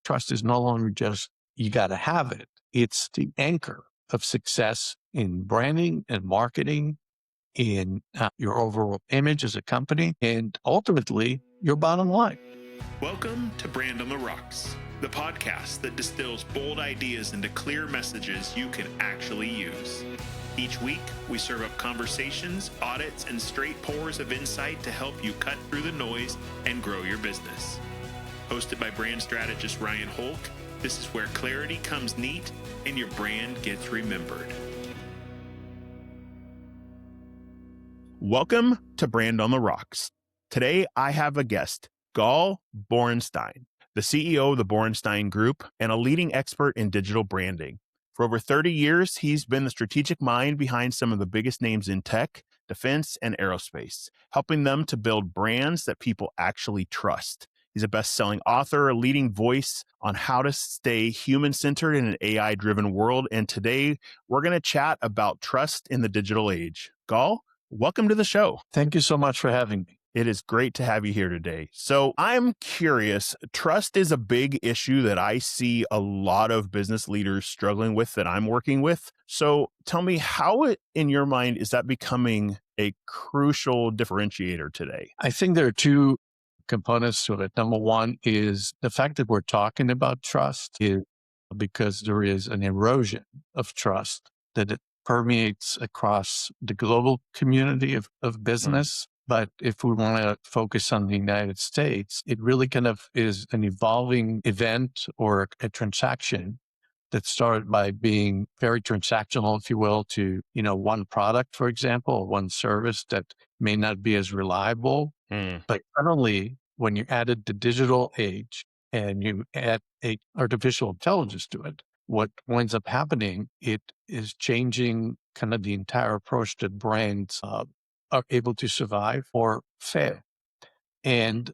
trust is no longer just you got to have it. It's the anchor of success in branding and marketing, in your overall image as a company, and ultimately your bottom line. Welcome to Brand on the Rocks, the podcast that distills bold ideas into clear messages you can actually use. Each week, we serve up conversations, audits, and straight pours of insight to help you cut through the noise and grow your business. Hosted by brand strategist Ryan Holck, this is where clarity comes neat and your brand gets remembered. Welcome to Brand on the Rocks. Today, I have a guest, Gal Borenstein, the CEO of the Borenstein Group and a leading expert in digital branding. For over 30 years, he's been the strategic mind behind some of the biggest names in tech, defense, and aerospace, helping them to build brands that people actually trust. He's a best-selling author, a leading voice on how to stay human-centered in an AI-driven world. And today, we're going to chat about trust in the digital age. Gal, welcome to the show. Thank you so much for having me. It is great to have you here today. So I'm curious, trust is a big issue that I see a lot of business leaders struggling with that I'm working with. So tell me, how in your mind is that becoming a crucial differentiator today? I think there are two components to it. Number one is the fact that we're talking about trust is because there is an erosion of trust that it permeates across the global community of business. But if we want to focus on the United States, it really kind of is an evolving event or a transaction that started by being very transactional, if you will, to, one product, for example, or one service that may not be as reliable. But suddenly, when you added the digital age and you add artificial intelligence to it, what winds up happening, it is changing kind of the entire approach that brands are able to survive or fail. And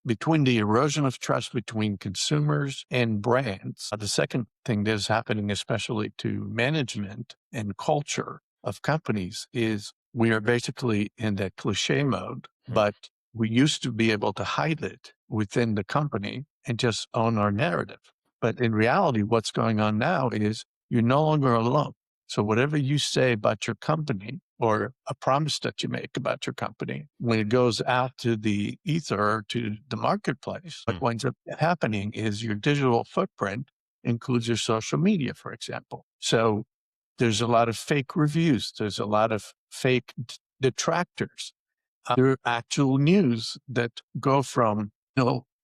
between the erosion of trust between consumers and brands, the second thing that is happening, especially to management and culture of companies, is we are basically in that cliche mode, but we used to be able to hide it within the company and just own our narrative. But in reality, what's going on now is you're no longer alone. So whatever you say about your company or a promise that you make about your company, when it goes out to the ether or to the marketplace, what winds up happening is your digital footprint includes your social media, for example. So there's a lot of fake reviews. There's a lot of fake detractors. There are actual news that go from,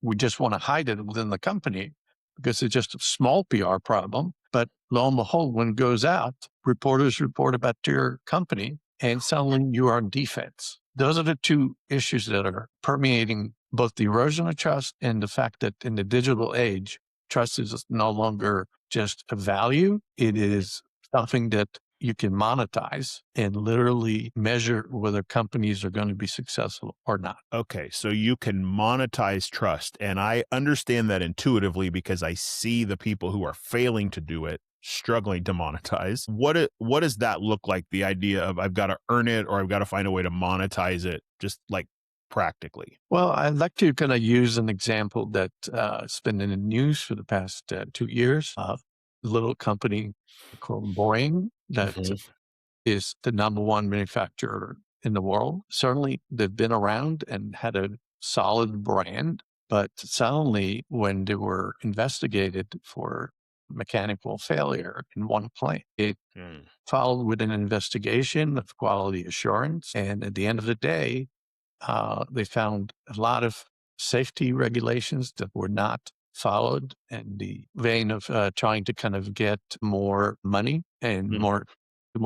we just want to hide it within the company because it's just a small PR problem. But lo and behold, when it goes out, reporters report about your company and suddenly you are on defense. Those are the two issues that are permeating both the erosion of trust and the fact that in the digital age, trust is no longer just a value. It is something that you can monetize and literally measure whether companies are going to be successful or not. Okay, so you can monetize trust. And I understand that intuitively because I see the people who are failing to do it struggling to monetize. What does that look like? The idea of I've got to earn it or I've got to find a way to monetize it, just like practically. Well, I'd like to kind of use an example that has been in the news for the past 2 years. A little company called Boeing that is the number one manufacturer in the world. Certainly, they've been around and had a solid brand, but suddenly when they were investigated for mechanical failure in one plane, it followed with an investigation of quality assurance. And at the end of the day, they found a lot of safety regulations that were not followed in the vein of trying to kind of get more money and more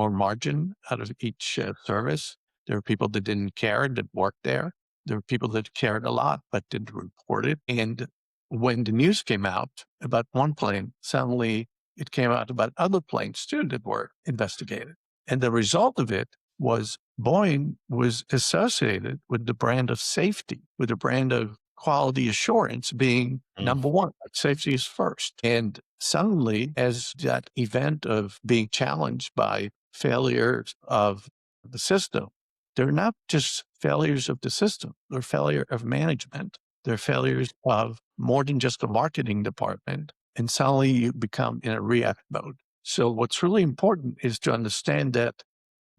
margin out of each service. There were people that didn't care that worked there. There were people that cared a lot but didn't report it. And when the news came out about one plane, suddenly it came out about other planes too that were investigated. And the result of it was Boeing was associated with the brand of safety, with the brand of quality assurance being number one. Safety is first. And suddenly, as that event of being challenged by failures of the system, they're not just failures of the system, they're failure of management. They're failures of more than just the marketing department. And suddenly you become in a react mode. So what's really important is to understand that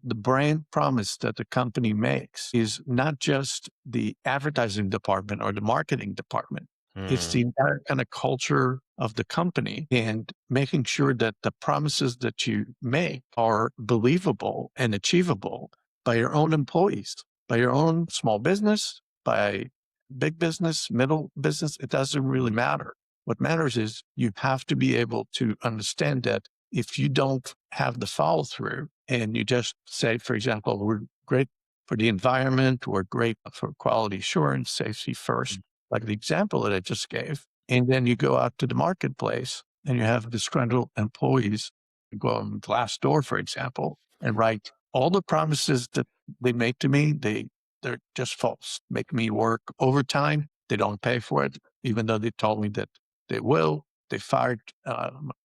the brand promise that the company makes is not just the advertising department or the marketing department. It's the entire kind of culture of the company, and making sure that the promises that you make are believable and achievable by your own employees, by your own small business, by big business, middle business. It doesn't really matter. What matters is you have to be able to understand that if you don't have the follow through and you just say, for example, we're great for the environment, we're great for quality assurance, safety first, like the example that I just gave. And then you go out to the marketplace and you have disgruntled employees go on Glassdoor, for example, and write all the promises that they make to me. They're just false. Make me work overtime. They don't pay for it, even though they told me that they will. They fired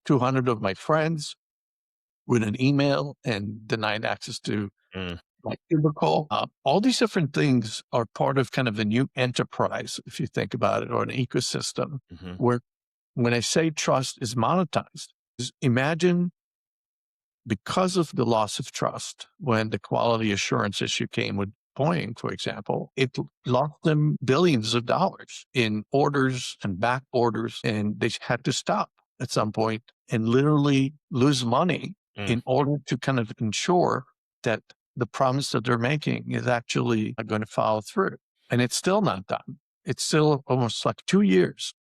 200 of my friends with an email and denied access to my cubicle. All these different things are part of kind of a new enterprise, if you think about it, or an ecosystem where when I say trust is monetized, imagine because of the loss of trust, when the quality assurance issue came with Boeing, for example, it lost them billions of dollars in orders and back orders, and they had to stop at some point and literally lose money in order to kind of ensure that the promise that they're making is actually going to follow through. And it's still not done. It's still almost like 2 years.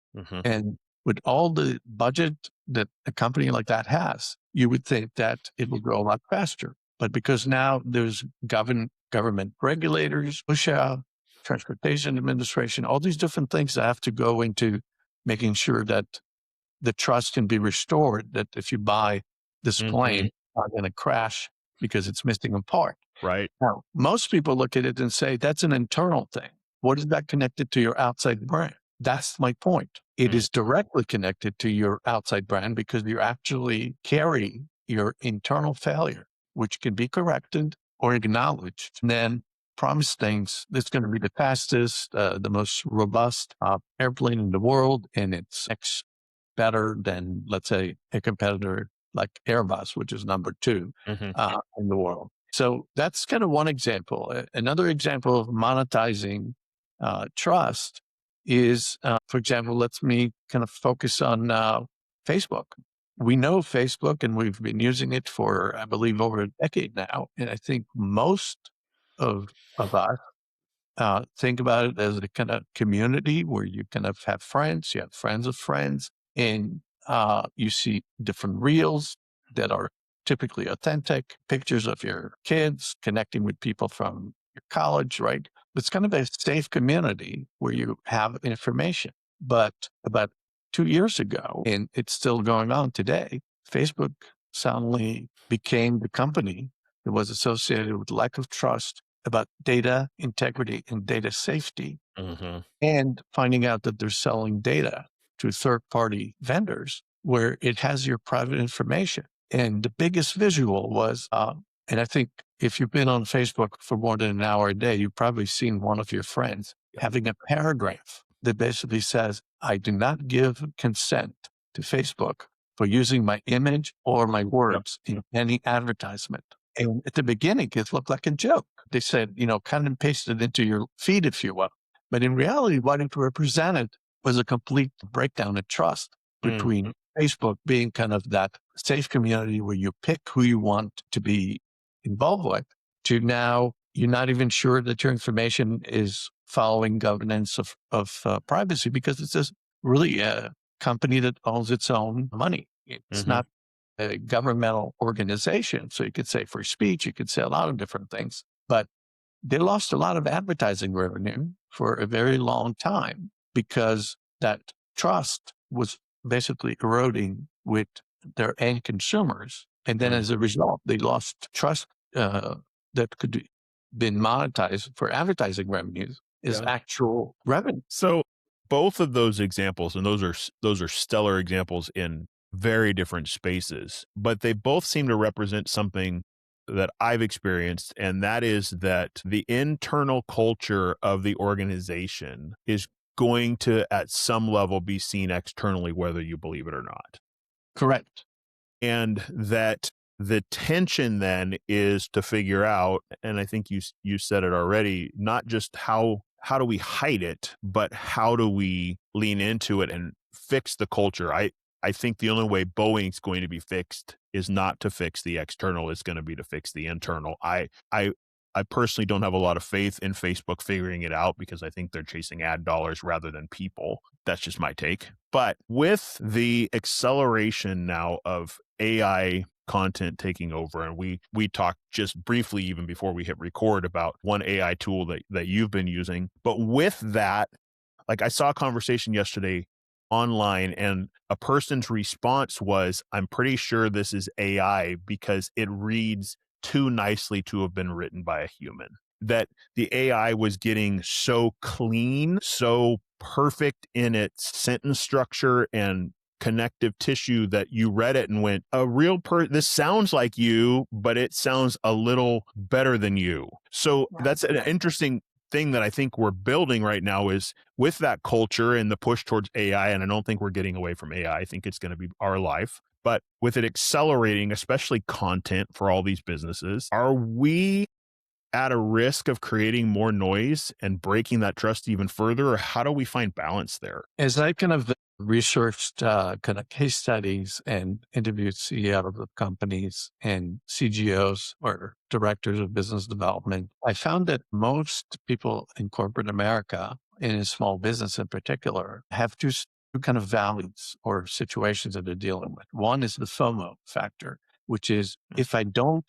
And with all the budget that a company like that has, you would think that it will grow a lot faster. But because now there's government regulators, OSHA, Transportation Administration, all these different things that have to go into making sure that the trust can be restored, that if you buy this plane, it's not going to crash because it's missing a part. Right. Now, most people look at it and say, that's an internal thing. What is that connected to your outside brand? That's my point. It is directly connected to your outside brand because you actually carry your internal failure, which can be corrected or acknowledged, and then promise things that's going to be the fastest, the most robust airplane in the world, and it's better than, let's say, a competitor like Airbus, which is number 2 in the world. So that's kind of one example. Another example of monetizing trust is, for example, let's me kind of focus on Facebook. We know Facebook, and we've been using it for, I believe, over a decade now. And I think most of us think about it as a kind of community where you kind of have friends, you have friends of friends, and you see different reels that are typically authentic, pictures of your kids connecting with people from your college, right? It's kind of a safe community where you have information. But about 2 years ago, and it's still going on today, Facebook suddenly became the company that was associated with lack of trust about data integrity and data safety, and finding out that they're selling data to third-party vendors where it has your private information. And the biggest visual was, and I think if you've been on Facebook for more than an hour a day, you've probably seen one of your friends having a paragraph that basically says, I do not give consent to Facebook for using my image or my words in any advertisement. And at the beginning, it looked like a joke. They said, cut and paste it into your feed, if you will. But in reality, what it represented was a complete breakdown of trust between Facebook being kind of that safe community where you pick who you want to be involved with, to now you're not even sure that your information is following governance of privacy because it's just really a company that owns its own money. It's not a governmental organization. So you could say free speech, you could say a lot of different things, but they lost a lot of advertising revenue for a very long time because that trust was basically eroding with their end consumers. And then as a result, they lost trust that could been monetized for advertising revenues is actual revenue. So both of those examples, and those are stellar examples in very different spaces, but they both seem to represent something that I've experienced, and that is that the internal culture of the organization is going to, at some level, be seen externally, whether you believe it or not. Correct. And that the tension then is to figure out, and I think you said it already, not just how do we hide it, but how do we lean into it and fix the culture. I think the only way Boeing's going to be fixed is not to fix the external, it's going to be to fix the internal. I personally don't have a lot of faith in Facebook figuring it out because I think they're chasing ad dollars rather than people. That's just my take. But with the acceleration now of AI content taking over, and we talked just briefly even before we hit record about one AI tool that you've been using. But with that, like I saw a conversation yesterday online and a person's response was, I'm pretty sure this is AI because it reads too nicely to have been written by a human. That the AI was getting so clean, so perfect in its sentence structure and connective tissue that you read it and went, this sounds like you, but it sounds a little better than you. So that's an interesting thing that I think we're building right now is with that culture and the push towards AI. And I don't think we're getting away from AI. I think it's going to be our life. But with it accelerating, especially content for all these businesses, are we at a risk of creating more noise and breaking that trust even further? Or how do we find balance there? As I kind of researched kind of case studies and interviewed CEOs of companies and CGOs or directors of business development, I found that most people in corporate America, and in small business in particular, have two kind of values or situations that they're dealing with. One is the FOMO factor, which is if I don't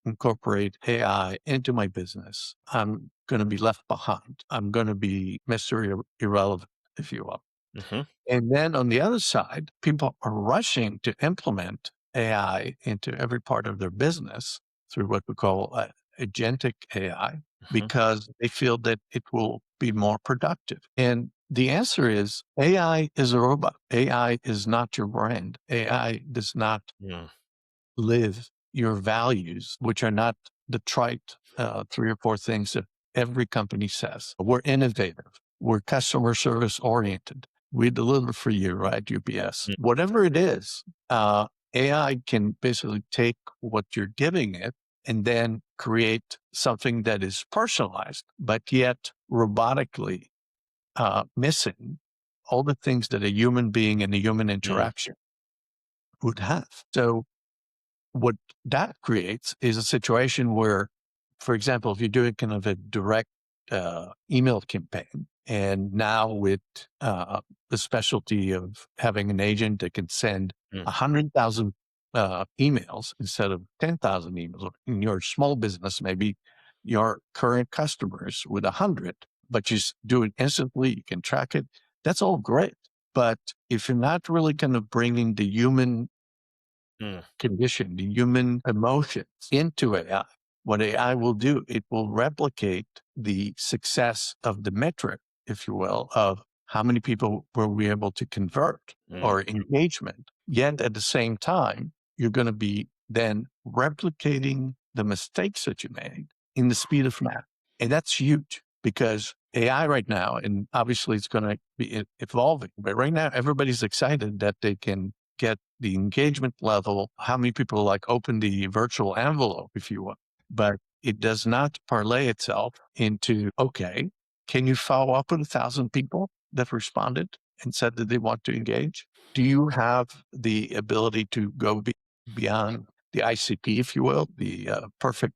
incorporate AI into my business, I'm going to be left behind. I'm going to be Mr. Irrelevant, if you will. Mm-hmm. And then on the other side, people are rushing to implement AI into every part of their business through what we call agentic AI because they feel that it will be more productive. And the answer is AI is a robot. AI is not your brand. AI does not live your values, which are not the trite 3 or 4 things that every company says. We're innovative. We're customer service oriented. We deliver for you, right? UPS. Whatever it is, AI can basically take what you're giving it and then create something that is personalized, but yet robotically missing all the things that a human being and a human interaction would have. So what that creates is a situation where, for example, if you're doing kind of a direct email campaign, and now with the specialty of having an agent that can send 100,000 emails instead of 10,000 emails. In your small business, maybe your current customers with 100, but you do it instantly, you can track it. That's all great. But if you're not really kind of bringing the human condition, the human emotions into AI, what AI will do, it will replicate the success of the metric, if you will, of how many people were we able to convert or engagement. Yet at the same time, you're going to be then replicating the mistakes that you made in the speed of math. And that's huge because AI right now, and obviously it's going to be evolving, but right now everybody's excited that they can get the engagement level, how many people like open the virtual envelope, if you will. But it does not parlay itself into, okay, can you follow up with 1,000 people that responded and said that they want to engage? Do you have the ability to go beyond the ICP, if you will, the perfect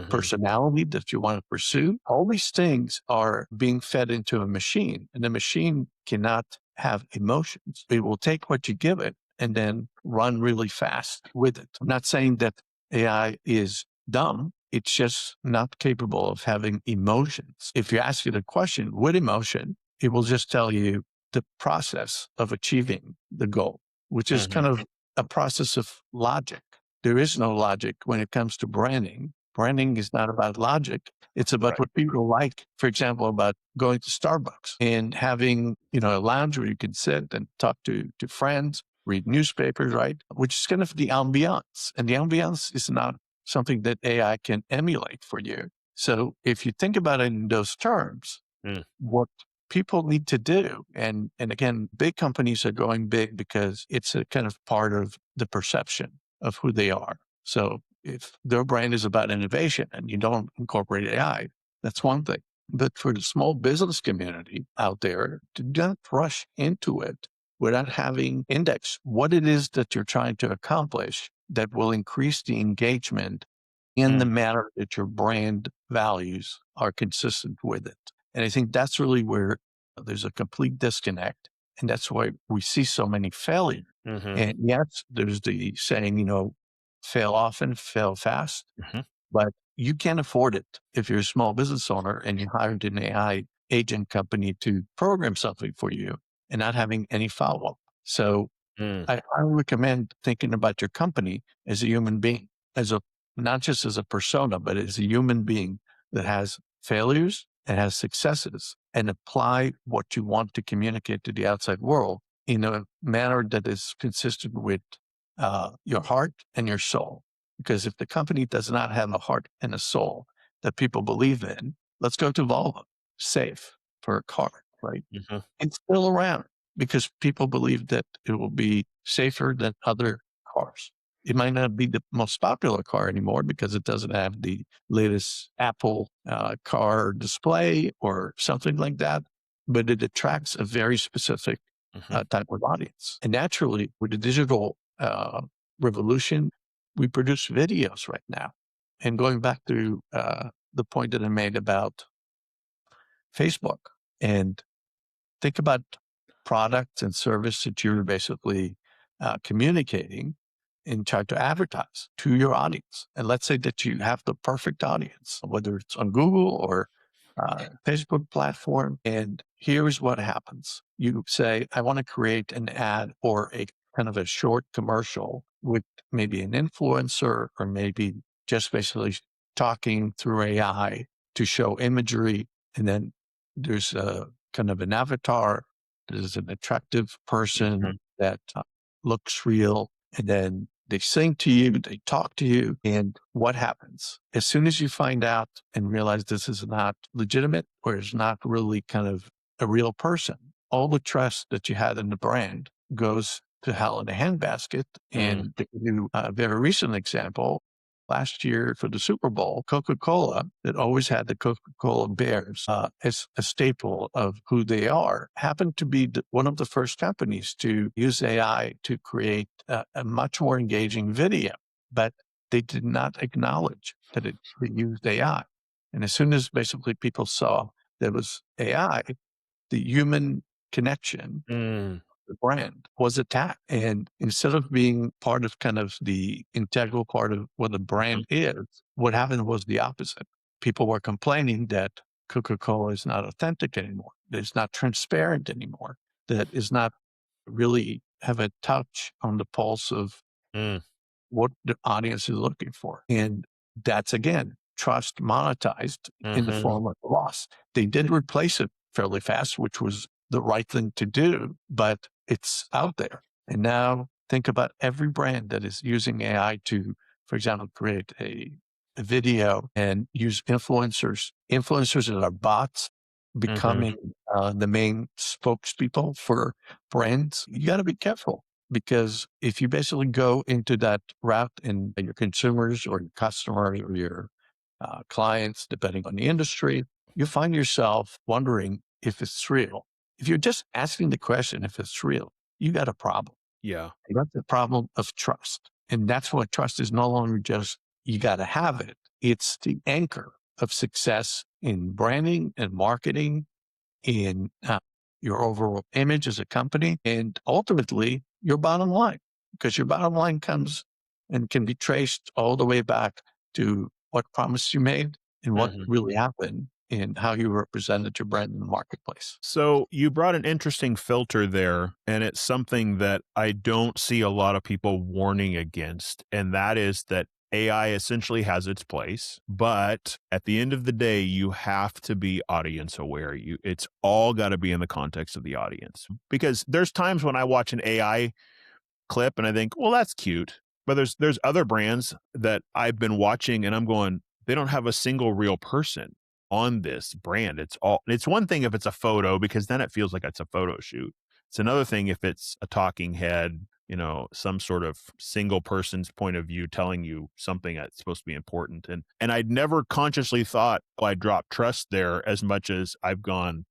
personality that you want to pursue? All these things are being fed into a machine, and the machine cannot have emotions. It will take what you give it and then run really fast with it. I'm not saying that AI is dumb. It's just not capable of having emotions. If you ask it a question with emotion, it will just tell you the process of achieving the goal, which is kind of a process of logic. There is no logic when it comes to branding. Branding is not about logic. It's about what people like. For example, about going to Starbucks and having, a lounge where you can sit and talk to friends, read newspapers, right? Which is kind of the ambiance. And the ambiance is not something that AI can emulate for you. So if you think about it in those terms, what people need to do. And again, big companies are going big because it's a kind of part of the perception of who they are. So if their brand is about innovation and you don't incorporate AI, that's one thing. But for the small business community out there, do not rush into it without having index what it is that you're trying to accomplish that will increase the engagement in the manner that your brand values are consistent with it. And I think that's really where there's a complete disconnect. And that's why we see so many failures. Mm-hmm. And yes, there's the saying, fail often, fail fast, Mm-hmm. but you can't afford it if you're a small business owner and you hired an AI agent company to program something for you and not having any follow up. So Mm. I recommend thinking about your company as a human being, as a not just as a persona, but as a human being that has failures and has successes, and apply what you want to communicate to the outside world in a manner that is consistent with your heart and your soul. Because if the company does not have a heart and a soul that people believe in, let's go to Volvo, safe for a car, right? Mm-hmm. It's still around because people believe that it will be safer than other cars. It might not be the most popular car anymore because it doesn't have the latest Apple car display or something like that, but it attracts a very specific Mm-hmm. type of audience. And naturally, with the digital revolution, we produce videos right now. And going back to the point that I made about Facebook, and think about products and service that you're basically communicating and try to advertise to your audience. And let's say that you have the perfect audience, whether it's on Google or Facebook platform. And here's what happens. You say, I want to create an ad or a kind of a short commercial with maybe an influencer or maybe just basically talking through AI to show imagery. And then there's a kind of an avatar. There's an attractive Mm-hmm. person that looks real. And then they sing to you, they talk to you. And what happens? As soon as you find out and realize this is not legitimate or is not really kind of a real person, all the trust that you had in the brand goes to hell in a handbasket. Mm. And to give you a very recent example, last year for the Super Bowl, Coca-Cola, that always had the Coca-Cola Bears as a staple of who they are, happened to be one of the first companies to use AI to create a much more engaging video. But they did not acknowledge that it used AI. And as soon as basically people saw there was AI, the human connection, Mm. the brand was attacked. And instead of being part of kind of the integral part of what the brand is, what happened was the opposite. People were complaining that Coca-Cola is not authentic anymore, that it's not transparent anymore, that is not really have a touch on the pulse of Mm. what the audience is looking for. And that's again, trust monetized in the Mm-hmm. form of loss. They did replace it fairly fast, which was the right thing to do, but it's out there. And now think about every brand that is using AI to, for example, create a video and use influencers that are bots Mm-hmm. becoming the main spokespeople for brands. You got to be careful. Because if you basically go into that route and your consumers or your customers or your clients, depending on the industry, you find yourself wondering if it's real. If you're just asking the question if it's real, you got a problem. Yeah. You got the problem of trust. And that's what trust is, no longer just you got to have it. It's the anchor of success in branding and marketing, in your overall image as a company, and ultimately your bottom line, because your bottom line comes and can be traced all the way back to what promise you made and what Mm-hmm. really happened and how you represented your brand in the marketplace. So you brought an interesting filter there, and it's something that I don't see a lot of people warning against, and that is that AI essentially has its place, but at the end of the day, you have to be audience aware. It's all got to be in the context of the audience. Because there's times when I watch an AI clip and I think, well, that's cute. But there's other brands that I've been watching and I'm going, they don't have a single real person. on this brand. It's one thing if it's a photo, because then it feels like it's a photo shoot. It's another thing if it's a talking head, some sort of single person's point of view telling you something that's supposed to be important. And I'd never consciously thought, I dropped trust there, as much as I've gone,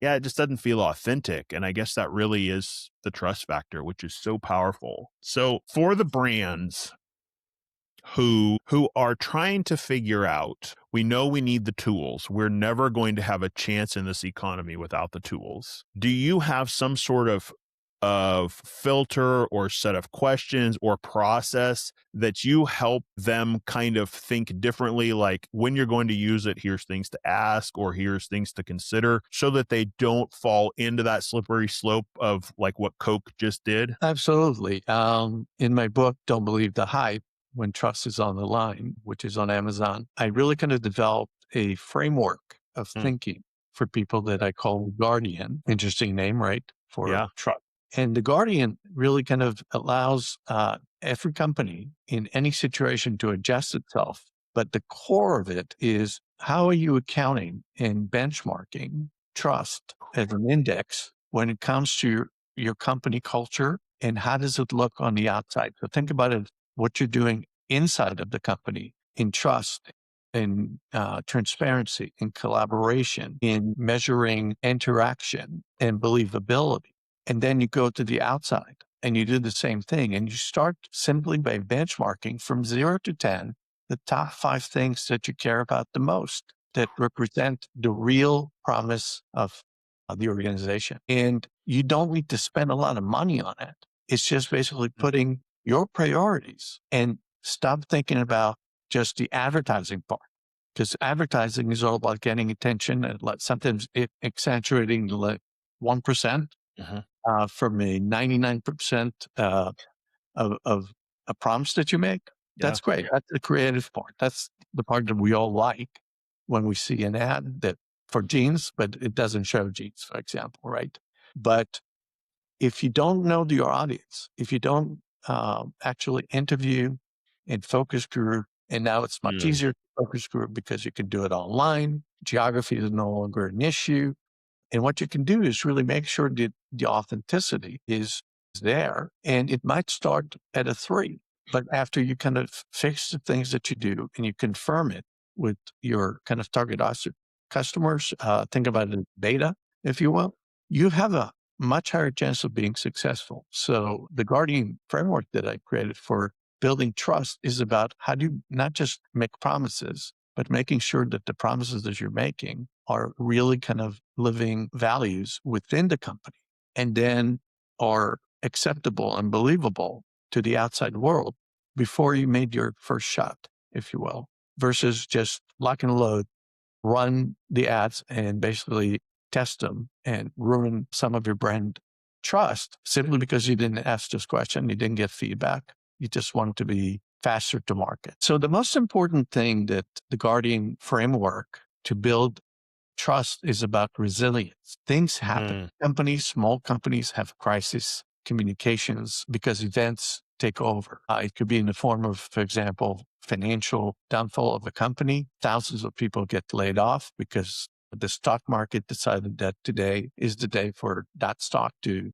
yeah, it just doesn't feel authentic. And I guess that really is the trust factor, which is so powerful. So for the brands who are trying to figure out, we know we need the tools. We're never going to have a chance in this economy without the tools. Do you have some sort of filter or set of questions or process that you help them kind of think differently? Like, when you're going to use it, here's things to ask, or here's things to consider, so that they don't fall into that slippery slope of like what Coke just did? Absolutely. In my book, Don't Believe the Hype, When Trust is on the Line, which is on Amazon, I really kind of developed a framework of thinking for people that I call Guardian. Interesting name, right? For trust. And the Guardian really kind of allows every company in any situation to adjust itself. But the core of it is, how are you accounting and benchmarking trust as an index when it comes to your company culture, and how does it look on the outside? So think about it, what you're doing inside of the company in trust, in transparency, in collaboration, in measuring interaction and believability. And then you go to the outside and you do the same thing. And you start simply by benchmarking from 0 to 10, the top 5 things that you care about the most, that represent the real promise of the organization. And you don't need to spend a lot of money on it. It's just basically putting your priorities, and stop thinking about just the advertising part. Because advertising is all about getting attention, and sometimes accentuating like 1%. From a 99% of a promise that you make. That's great. That's the creative part. That's the part that we all like when we see an ad that for jeans, but it doesn't show jeans, for example, right? But if you don't know your audience, if you don't actually interview and focus group, and now it's much easier to focus group because you can do it online. Geography is no longer an issue. And what you can do is really make sure that the authenticity is there. And it might start at a 3, but after you kind of fix the things that you do and you confirm it with your kind of target customers, think about it as beta, if you will, you have a much higher chance of being successful. So the Guardian framework that I created for building trust is about how do you not just make promises, but making sure that the promises that you're making are really kind of living values within the company, and then are acceptable and believable to the outside world before you made your first shot, if you will, versus just lock and load, run the ads and basically test them and ruin some of your brand trust simply because you didn't ask this question, you didn't get feedback. You just want to be faster to market. So the most important thing that the Guardian framework to build trust is about resilience. Things happen. Companies, small companies have crisis communications because events take over. It could be in the form of, for example, financial downfall of a company. Thousands of people get laid off because the stock market decided that today is the day for that stock to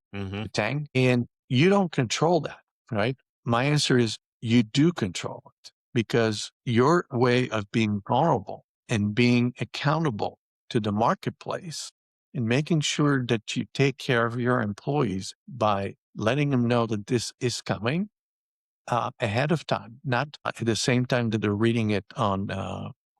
tank. And you don't control that, right? My answer is you do control it, because your way of being vulnerable and being accountable to the marketplace and making sure that you take care of your employees by letting them know that this is coming ahead of time, not at the same time that they're reading it on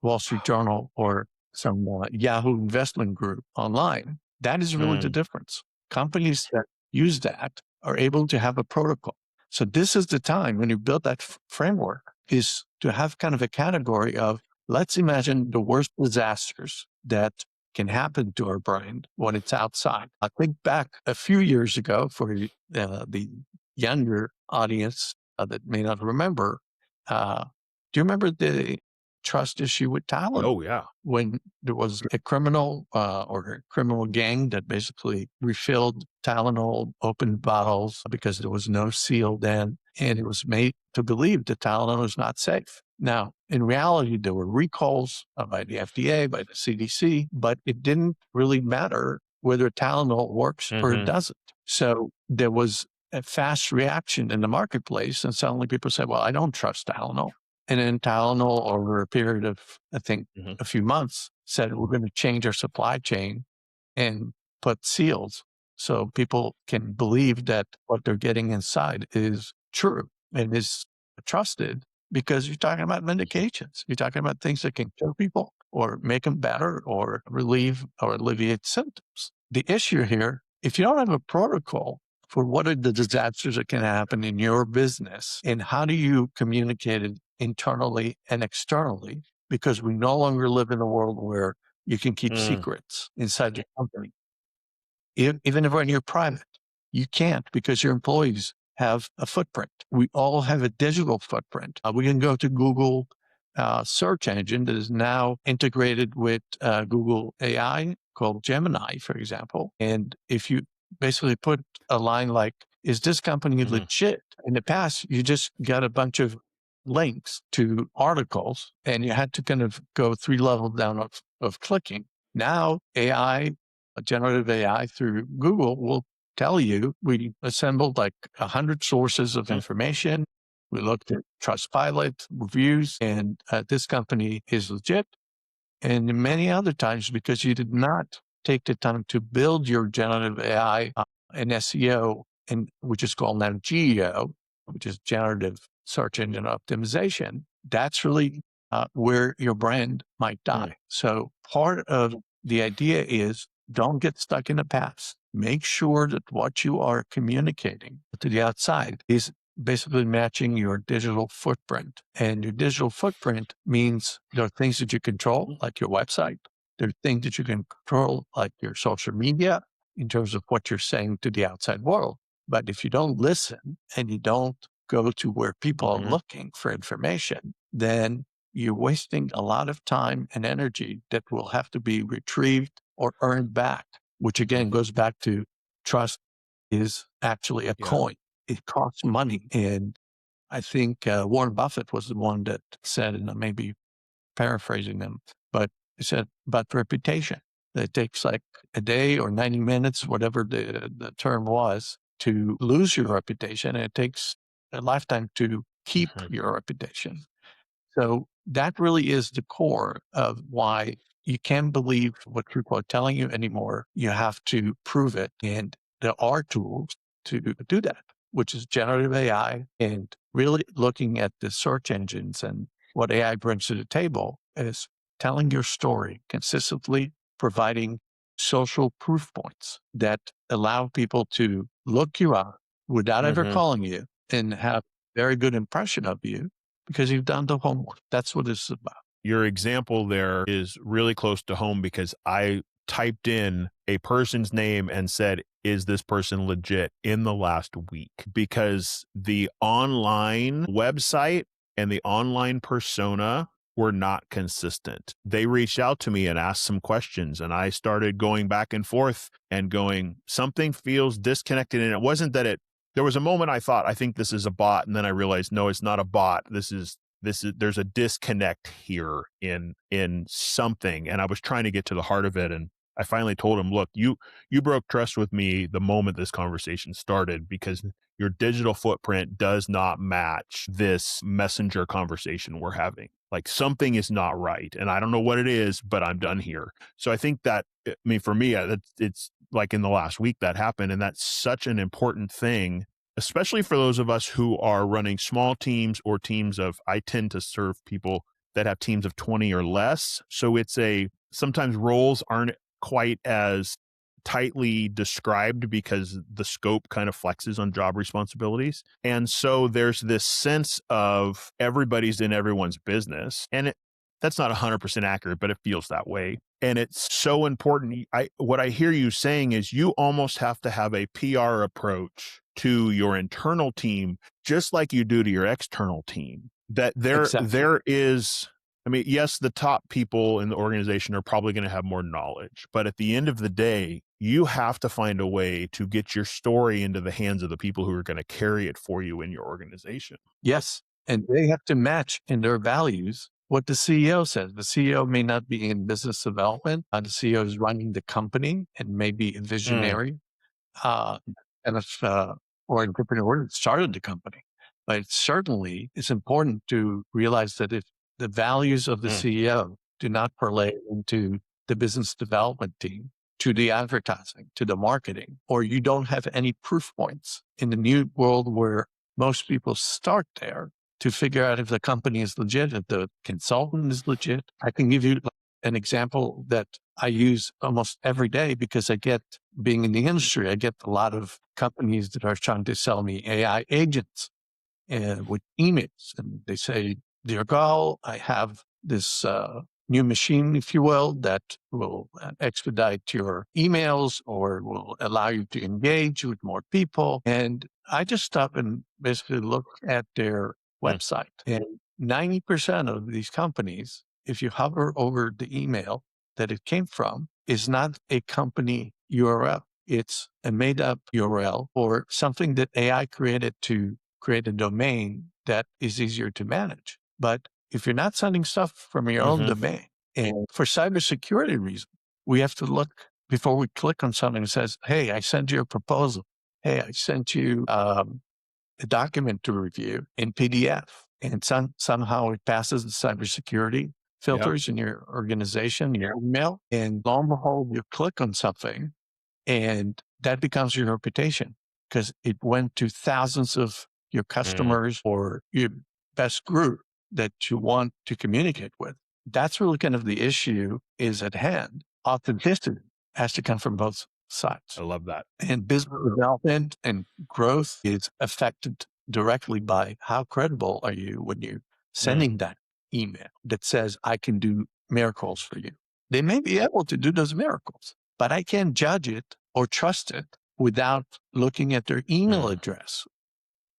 Wall Street Journal or some Yahoo investment group online. That is really the difference. Companies that use that are able to have a protocol. So this is the time when you build that framework, is to have kind of a category of, let's imagine the worst disasters that can happen to our brand when it's outside. I think back a few years ago for the younger audience that may not remember. Do you remember the trust issue with Tylenol? Oh, yeah. When there was a criminal or a criminal gang that basically refilled Tylenol, opened bottles because there was no seal then. and it was made to believe that Tylenol was not safe. Now, in reality, there were recalls by the FDA, by the CDC, but it didn't really matter whether Tylenol works or it doesn't. So there was a fast reaction in the marketplace, and suddenly people said, well, I don't trust Tylenol. And then Tylenol, over a period of, I think, a few months, said we're going to change our supply chain and put seals so people can believe that what they're getting inside is true and is trusted, because you're talking about medications. You're talking about things that can kill people or make them better or relieve or alleviate symptoms. The issue here, if you don't have a protocol for what are the disasters that can happen in your business and how do you communicate it internally and externally, because we no longer live in a world where you can keep secrets inside your company. Even if when you're private, you can't, because your employees have a footprint. We all have a digital footprint. We can go to Google search engine that is now integrated with Google AI called Gemini, for example. And if you basically put a line like, is this company legit? In the past, you just got a bunch of links to articles and you had to kind of go 3 levels down of clicking. Now, generative AI through Google will tell you, we assembled like 100 sources of information. We looked at Trustpilot reviews, and this company is legit. And many other times, because you did not take the time to build your generative AI and SEO, and which is called now GEO, which is generative search engine optimization, that's really where your brand might die. So part of the idea is, don't get stuck in the past. Make sure that what you are communicating to the outside is basically matching your digital footprint. And your digital footprint means there are things that you control, like your website. There are things that you can control, like your social media, in terms of what you're saying to the outside world. But if you don't listen and you don't go to where people are looking for information, then you're wasting a lot of time and energy that will have to be retrieved or earned back, which again goes back to trust is actually a coin. It costs money. And I think Warren Buffett was the one that said, and I may be paraphrasing them, but he said about reputation, that it takes like a day or 90 minutes, whatever the term was, to lose your reputation. And it takes a lifetime to keep your reputation. So that really is the core of why you can't believe what people are telling you anymore. You have to prove it. And there are tools to do that, which is generative AI, and really looking at the search engines and what AI brings to the table is telling your story consistently, providing social proof points that allow people to look you up without ever calling you and have a very good impression of you, because you've done the homework. That's what it's about. Your example there is really close to home, because I typed in a person's name and said, is this person legit, in the last week? Because the online website and the online persona were not consistent. They reached out to me and asked some questions, and I started going back and forth and going, something feels disconnected. And it wasn't that there was a moment I thought, I think this is a bot. And then I realized, no, it's not a bot. There's a disconnect here in something. And I was trying to get to the heart of it. And I finally told him, look, you broke trust with me the moment this conversation started, because your digital footprint does not match this messenger conversation we're having. Like, something is not right. And I don't know what it is, but I'm done here. So I think that, for me, it's like in the last week that happened. And that's such an important thing, especially for those of us who are running small teams or teams of, I tend to serve people that have teams of 20 or less. So sometimes roles aren't quite as tightly described because the scope kind of flexes on job responsibilities. And so there's this sense of everybody's in everyone's business. And that's not 100% accurate, but it feels that way. And it's so important. What I hear you saying is you almost have to have a PR approach to your internal team, just like you do to your external team. That there is, yes, the top people in the organization are probably going to have more knowledge, but at the end of the day, you have to find a way to get your story into the hands of the people who are going to carry it for you in your organization. Yes. And they have to match in their values what the CEO says. The CEO may not be in business development. The CEO is running the company and maybe a visionary, uh, and if, or an entrepreneur that started the company. But it certainly it's important to realize that if the values of the CEO do not parlay into the business development team, to the advertising, to the marketing, or you don't have any proof points in the new world where most people start there to figure out if the company is legit, if the consultant is legit. I can give you an example that I use almost every day because being in the industry, I get a lot of companies that are trying to sell me AI agents with emails. And they say, "Dear Gal, I have this new machine, if you will, that will expedite your emails or will allow you to engage with more people." And I just stop and basically look at their website. And 90% of these companies, if you hover over the email that it came from, is not a company URL. It's a made up URL or something that AI created to create a domain that is easier to manage. But if you're not sending stuff from your own domain, and for cybersecurity reasons, we have to look before we click on something that says, "Hey, I sent you a proposal. Hey, I sent you a document to review in PDF." And somehow it passes the cybersecurity filters in your organization, your email. And lo and behold, you click on something and that becomes your reputation because it went to thousands of your customers or your best group that you want to communicate with. That's really kind of the issue is at hand. Authenticity has to come from both sides. I love that. And business development and growth is affected directly by how credible are you when you're sending that email that says, "I can do miracles for you." They may be able to do those miracles, but I can't judge it or trust it without looking at their email address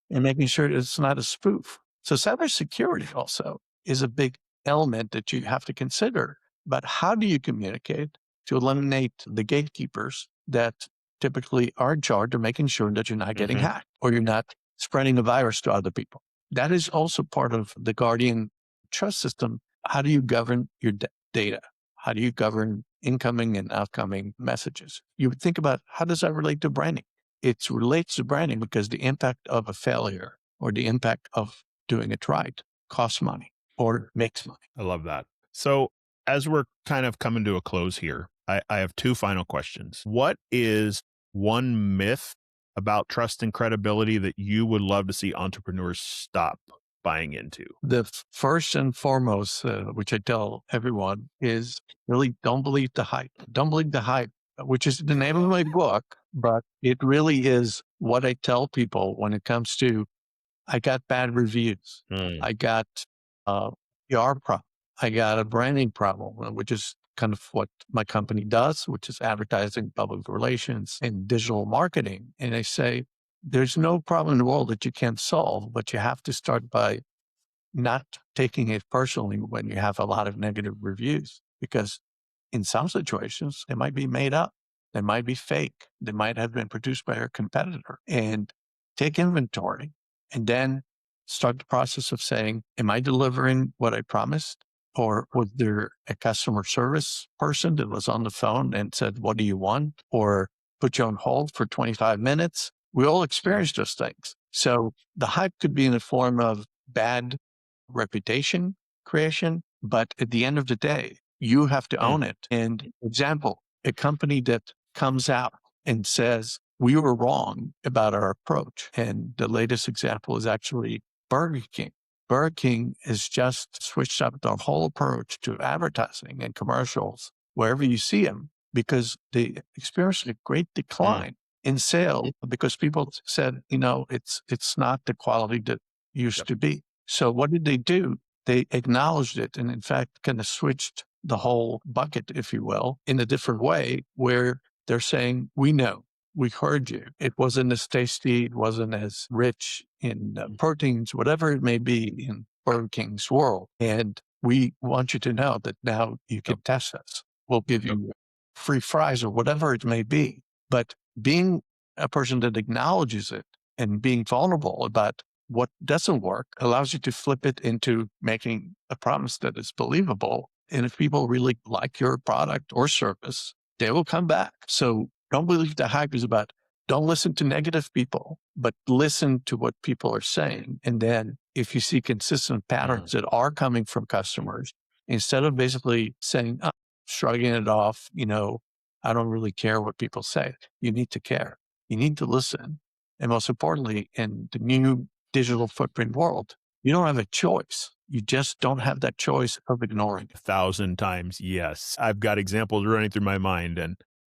and making sure that it's not a spoof. So cybersecurity also is a big element that you have to consider. But how do you communicate to eliminate the gatekeepers that typically are in charge of making sure that you're not getting hacked or you're not spreading a virus to other people? That is also part of the Guardian trust system. How do you govern your data? How do you govern incoming and outgoing messages? You would think about how does that relate to branding? It relates to branding because the impact of a failure or the impact of doing it right costs money or makes money. I love that. So, as we're kind of coming to a close here, I have two final questions. What is one myth about trust and credibility that you would love to see entrepreneurs stop buying into? The first and foremost, which I tell everyone, is really don't believe the hype. Don't believe the hype, which is the name of my book, but it really is what I tell people when it comes to I got bad reviews. I got PR problem. I got a branding problem, which is kind of what my company does, which is advertising, public relations, and digital marketing. And I say, there's no problem in the world that you can't solve, but you have to start by not taking it personally when you have a lot of negative reviews, because in some situations, they might be made up. They might be fake. They might have been produced by a competitor. And take inventory and then start the process of saying, am I delivering what I promised? Or was there a customer service person that was on the phone and said, what do you want? Or put you on hold for 25 minutes? We all experience those things. So the hype could be in the form of bad reputation creation, but at the end of the day, you have to own it. And example, a company that comes out and says, we were wrong about our approach. And the latest example is actually Burger King. Burger King has just switched up their whole approach to advertising and commercials wherever you see them because they experienced a great decline in sales because people said, it's not the quality that used to be. So what did they do? They acknowledged it and in fact kind of switched the whole bucket, if you will, in a different way where they're saying, we know, we heard you. It wasn't as tasty. It wasn't as rich in proteins, whatever it may be in Burger King's world. And we want you to know that now you can test us. We'll give you free fries or whatever it may be. But being a person that acknowledges it and being vulnerable about what doesn't work allows you to flip it into making a promise that is believable. And if people really like your product or service, they will come back. So don't believe the hype is about, don't listen to negative people, but listen to what people are saying. And then if you see consistent patterns that are coming from customers, instead of basically saying, oh, shrugging it off, I don't really care what people say. You need to care. You need to listen. And most importantly, in the new digital footprint world, you don't have a choice. You just don't have that choice of ignoring it. 1,000 times, yes. I've got examples running through my mind, and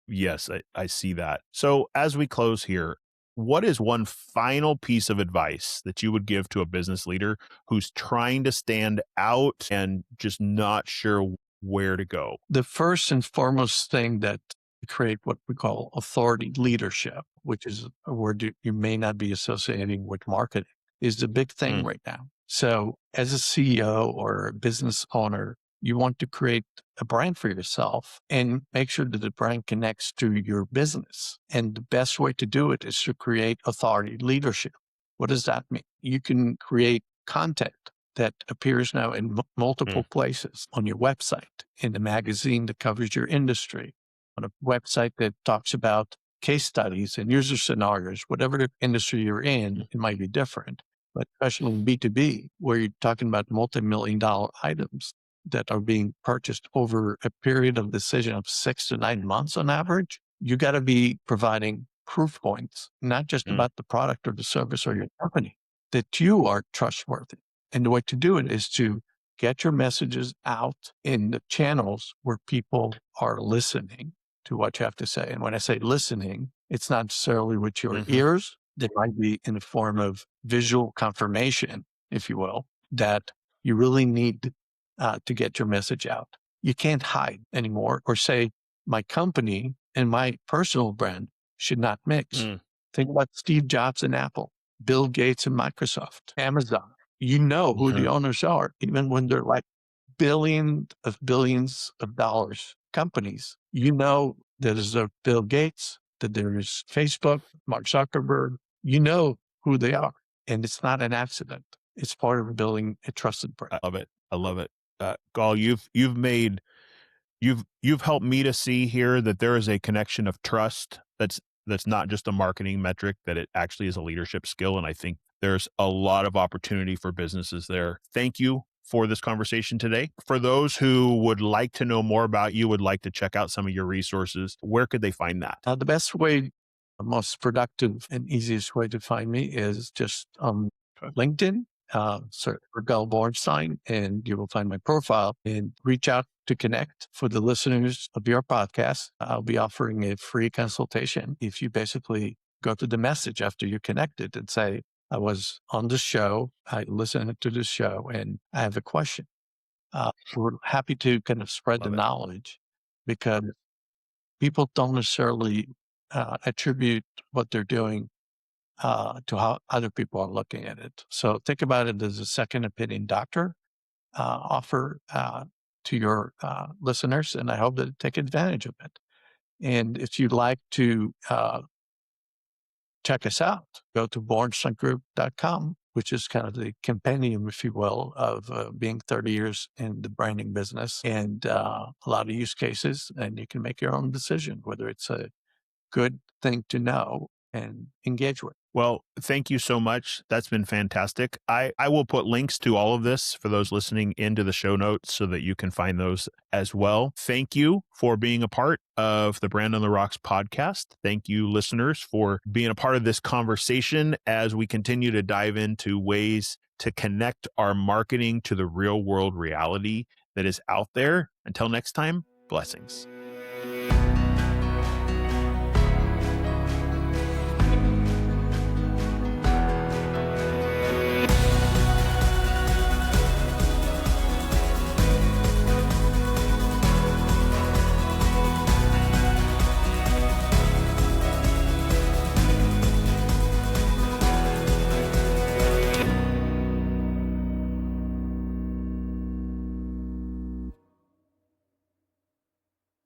yes, I see that. So as we close here, what is one final piece of advice that you would give to a business leader who's trying to stand out and just not sure where to go? The first and foremost thing that create what we call authority leadership, which is a word you may not be associating with marketing, is the big thing right now. So as a CEO or a business owner, you want to create a brand for yourself and make sure that the brand connects to your business. And the best way to do it is to create authority leadership. What does that mean? You can create content that appears now in multiple places, on your website, in the magazine that covers your industry, on a website that talks about case studies and user scenarios. Whatever the industry you're in, it might be different. But especially in B2B, where you're talking about multi-million-dollar items that are being purchased over a period of decision of 6 to 9 months on average, you got to be providing proof points, not just about the product or the service or your company, that you are trustworthy. And the way to do it is to get your messages out in the channels where people are listening to what you have to say. And when I say listening, it's not necessarily with your ears. They might be in the form of visual confirmation, if you will, that you really need to get your message out. You can't hide anymore or say, my company and my personal brand should not mix. Think about Steve Jobs and Apple, Bill Gates and Microsoft, Amazon. You know who the owners are, even when they're like billions of dollars companies. You know that there's a Bill Gates, that there is Facebook, Mark Zuckerberg. You know who they are, and it's not an accident. It's part of building a trusted brand. I love it. Gal, you've helped me to see here that there is a connection of trust that's not just a marketing metric, that it actually is a leadership skill. And I think there's a lot of opportunity for businesses there. Thank you for this conversation today. For those who would like to know more about you, would like to check out some of your resources, where could they find that? The best way, the most productive and easiest way to find me is just on LinkedIn. Search for Gal Borenstein and you will find my profile, and reach out to connect. For the listeners of your podcast, I'll be offering a free consultation. If you basically go to the message after you connected and say, I was on the show, I listened to the show, and I have a question. We're happy to kind of spread the knowledge, because people don't necessarily attribute what they're doing to how other people are looking at it. So think about it as a second opinion doctor offer to your listeners, and I hope that they take advantage of it. And if you'd like to check us out, go to borensteingroup.com, which is kind of the compendium, if you will, of being 30 years in the branding business, and a lot of use cases, and you can make your own decision whether it's a good thing to know and engage with. Well, thank you so much. That's been fantastic. I will put links to all of this for those listening into the show notes so that you can find those as well. Thank you for being a part of the Brand on the Rocks podcast. Thank you, listeners, for being a part of this conversation as we continue to dive into ways to connect our marketing to the real world reality that is out there. Until next time, blessings.